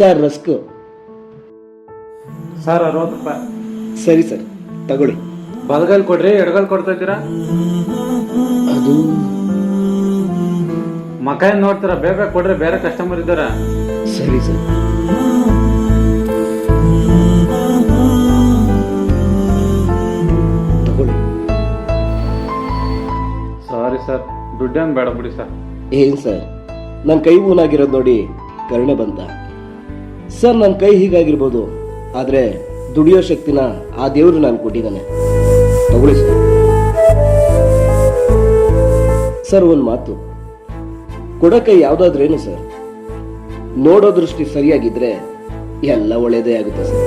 Sir rusk. Sir 60 ರೂಪಾಯಿ. ಸರಿ sir, ತಗೊಳ್ಳಿ. ಬಲಗಲ್ ಕೊಡ್ರಿ, ಎಡಗಲ್ ಕೊಡ್ತಾ ಇದ್ದೀರಾ? ಅದು ಮಕ ಏನ್ ನೋಡ್ತೀರಾ? ಬೇಗ ಕೊಡ್ರಿ, ಬೇರೆ ಕಸ್ಟಮರ್ ಇದ್ದಾರ. ಸರಿ ಸರ್. ತಗೊಳ್ಳಿ. ಸಾರಿ ಸರ್, ದುಡ್ಡೇನು ಬೇಡ ಬಿಡಿ ಸರ್. ಏನ್ ಸರ್, ನನ್ನ ಕೈ ಊನಾಗಿರೋದು ನೋಡಿ ಕರುಣೆ ಬಂತ? ಸರ್, ನನ್ನ ಕೈ ಹೀಗಾಗಿರ್ಬೋದು, ಆದ್ರೆ ದುಡಿಯೋ ಶಕ್ತಿನ ಆ ದೇವರು ನಾನು ಕೊಟ್ಟಿದ್ದಾನೆ. ತಗೊಳ್ಳಿ ಸರ್. ಸರ್, ಒಂದು ಮಾತು, ಕೊಡೋ ಕೈ ಯಾವುದಾದ್ರೇನು ಸರ್, ನೋಡೋ ದೃಷ್ಟಿ ಸರಿಯಾಗಿದ್ರೆ ಎಲ್ಲ ಒಳ್ಳೇದೇ ಆಗುತ್ತೆ ಸರ್.